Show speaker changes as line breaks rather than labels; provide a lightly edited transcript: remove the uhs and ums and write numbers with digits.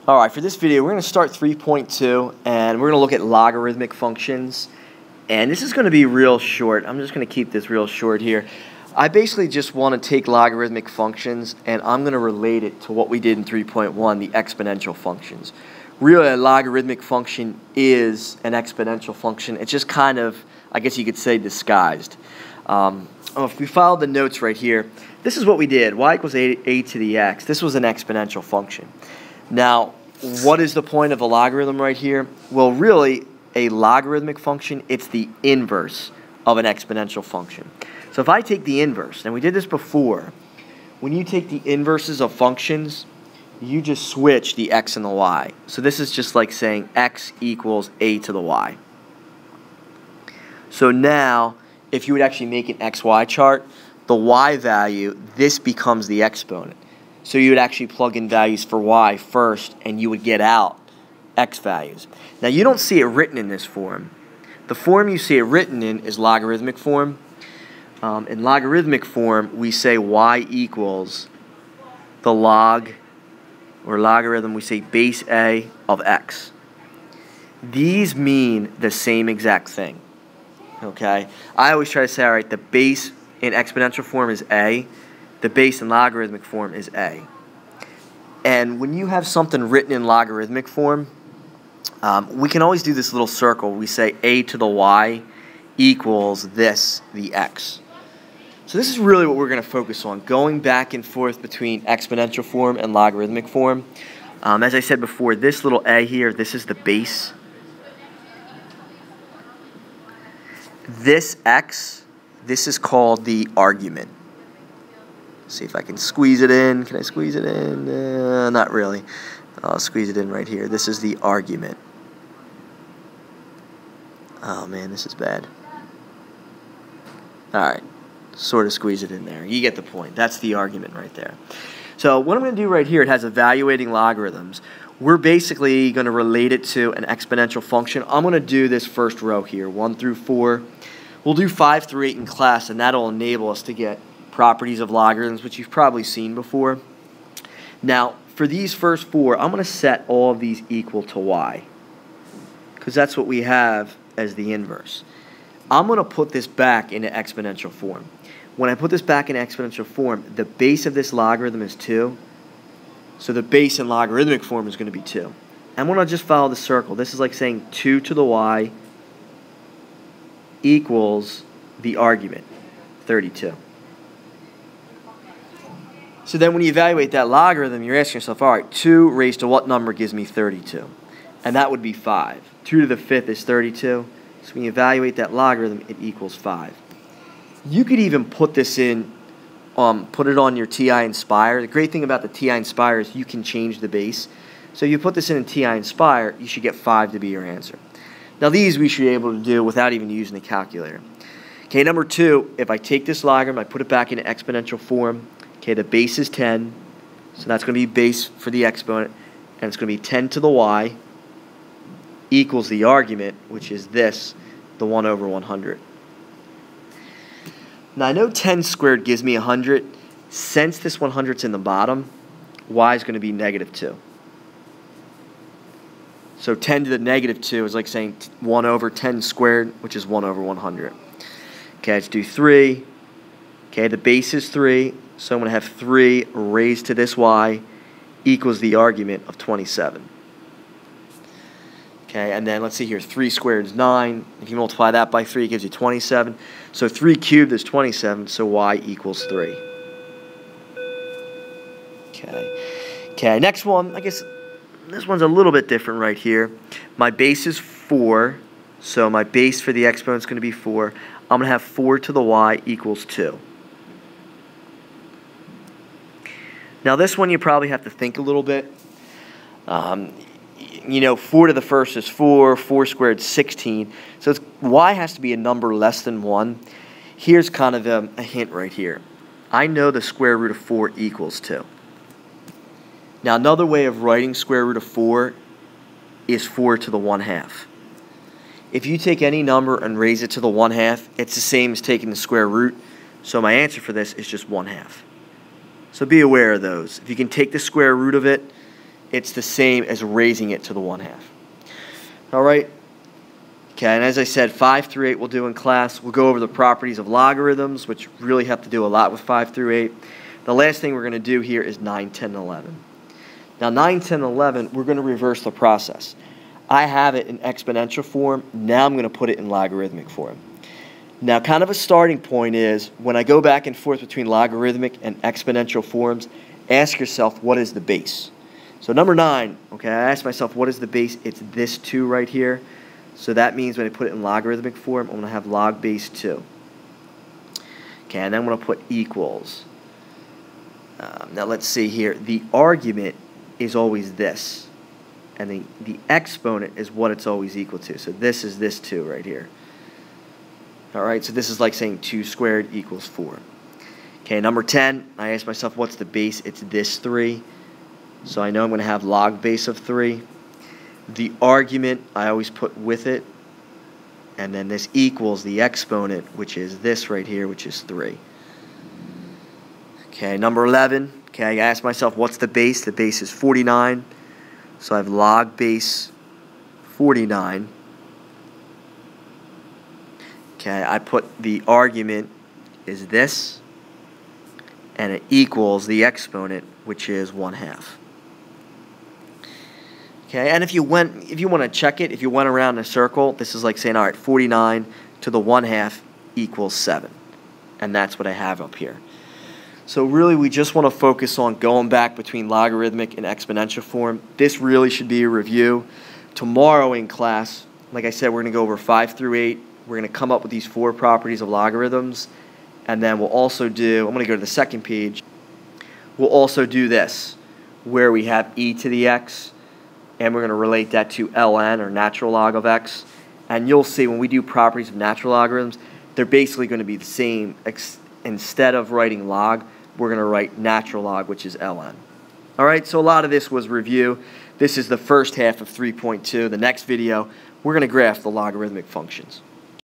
Alright, for this video we're going to start 3.2 and we're going to look at logarithmic functions. And this is going to be real short. I'm just going to keep this real short here. I basically just want to take logarithmic functions and I'm going to relate it to what we did in 3.1, the exponential functions. Really, a logarithmic function is an exponential function. It's just kind of, I guess you could say, disguised. If we follow the notes right here, this is what we did. Y equals a to the x. This was an exponential function. Now, what is the point of a logarithm right here? Well, really, a logarithmic function, it's the inverse of an exponential function. So if I take the inverse, and we did this before, when you take the inverses of functions, you just switch the x and the y. So this is just like saying x equals a to the y. So now, if you would actually make an xy chart, the y value, this becomes the exponent. So you would actually plug in values for y first, and you would get out x values. Now, you don't see it written in this form. The form you see it written in is logarithmic form. In logarithmic form, we say y equals the log, or logarithm, we say base a of x. These mean the same exact thing. Okay? I always try to say, all right, the base in exponential form is a. The base in logarithmic form is a. And when you have something written in logarithmic form, we can always do this little circle. We say a to the y equals this, the x. So this is really what we're going to focus on, going back and forth between exponential form and logarithmic form. As I said before, this little a here, this is the base. This x, this is called the argument. See if I can squeeze it in. Can I squeeze it in? Not really. I'll squeeze it in right here. This is the argument. Oh man, this is bad. Alright, sort of squeeze it in there. You get the point. That's the argument right there. So what I'm going to do right here, it has evaluating logarithms. We're basically going to relate it to an exponential function. I'm going to do this first row here, 1 through 4. We'll do 5 through 8 in class, and that'll enable us to get properties of logarithms, which you've probably seen before. Now, for these first 4, I'm going to set all of these equal to y, because that's what we have as the inverse. I'm going to put this back into exponential form. When I put this back in exponential form, the base of this logarithm is 2, so the base in logarithmic form is going to be 2. I'm going to just follow the circle. This is like saying 2 to the y equals the argument, 32. So then when you evaluate that logarithm, you're asking yourself, all right, 2 raised to what number gives me 32? And that would be 5. 2 to the 5th is 32. So when you evaluate that logarithm, it equals 5. You could even put this in, put it on your TI Inspire. The great thing about the TI Inspire is you can change the base. So you put this in TI Inspire, you should get 5 to be your answer. Now these we should be able to do without even using a calculator. Okay, number 2, if I take this logarithm, I put it back into exponential form. Okay, the base is 10, so that's going to be base for the exponent, and it's going to be 10 to the y equals the argument, which is this, the 1 over 100. Now, I know 10 squared gives me 100. Since this 100's in the bottom, y is going to be negative 2. So 10 to the negative 2 is like saying 1 over 10 squared, which is 1 over 100. Okay, let's do 3. Okay, the base is 3. So I'm going to have 3 raised to this y equals the argument of 27. Okay, and then let's see here. 3 squared is 9. If you multiply that by 3, it gives you 27. So 3 cubed is 27, so y equals 3. Okay, next one. I guess this one's a little bit different right here. My base is 4, so my base for the exponent is going to be 4. I'm going to have 4 to the y equals 2. Now this one you probably have to think a little bit. You know, 4 to the first is 4, 4 squared is 16. So y has to be a number less than 1. Here's kind of a hint right here. I know the square root of 4 equals 2. Now another way of writing square root of 4 is 4 to the 1/2. If you take any number and raise it to the 1/2, it's the same as taking the square root. So my answer for this is just 1/2. So be aware of those. If you can take the square root of it, it's the same as raising it to the 1/2. All right. Okay, and as I said, 5 through 8 we'll do in class. We'll go over the properties of logarithms, which really have to do a lot with 5 through 8. The last thing we're going to do here is 9, 10, 11. Now 9, 10, 11, we're going to reverse the process. I have it in exponential form. Now I'm going to put it in logarithmic form. Now kind of a starting point is, when I go back and forth between logarithmic and exponential forms, ask yourself, what is the base? So number 9, okay, I asked myself, what is the base? It's this 2 right here. So that means when I put it in logarithmic form, I'm going to have log base 2. Okay, and then I'm going to put equals. Now let's see here. The argument is always this. And the exponent is what it's always equal to. So this is this 2 right here. All right, so this is like saying 2 squared equals 4. Okay, number 10, I asked myself, what's the base? It's this 3. So I know I'm going to have log base of 3. The argument I always put with it, and then this equals the exponent, which is this right here, which is 3. Okay, number 11, okay, I asked myself, what's the base? The base is 49, so I have log base 49. Okay, I put the argument is this, and it equals the exponent, which is 1/2. Okay, and if you want to check it, if you went around in a circle, this is like saying, all right, 49 to the 1/2 equals 7. And that's what I have up here. So really, we just want to focus on going back between logarithmic and exponential form. This really should be a review. Tomorrow in class, like I said, we're going to go over 5 through 8. We're going to come up with these 4 properties of logarithms. And then we'll also do, I'm going to go to the second page. We'll also do this, where we have e to the x. And we're going to relate that to ln, or natural log of x. And you'll see when we do properties of natural logarithms, they're basically going to be the same. Instead of writing log, we're going to write natural log, which is ln. All right, so a lot of this was review. This is the first half of 3.2. The next video, we're going to graph the logarithmic functions.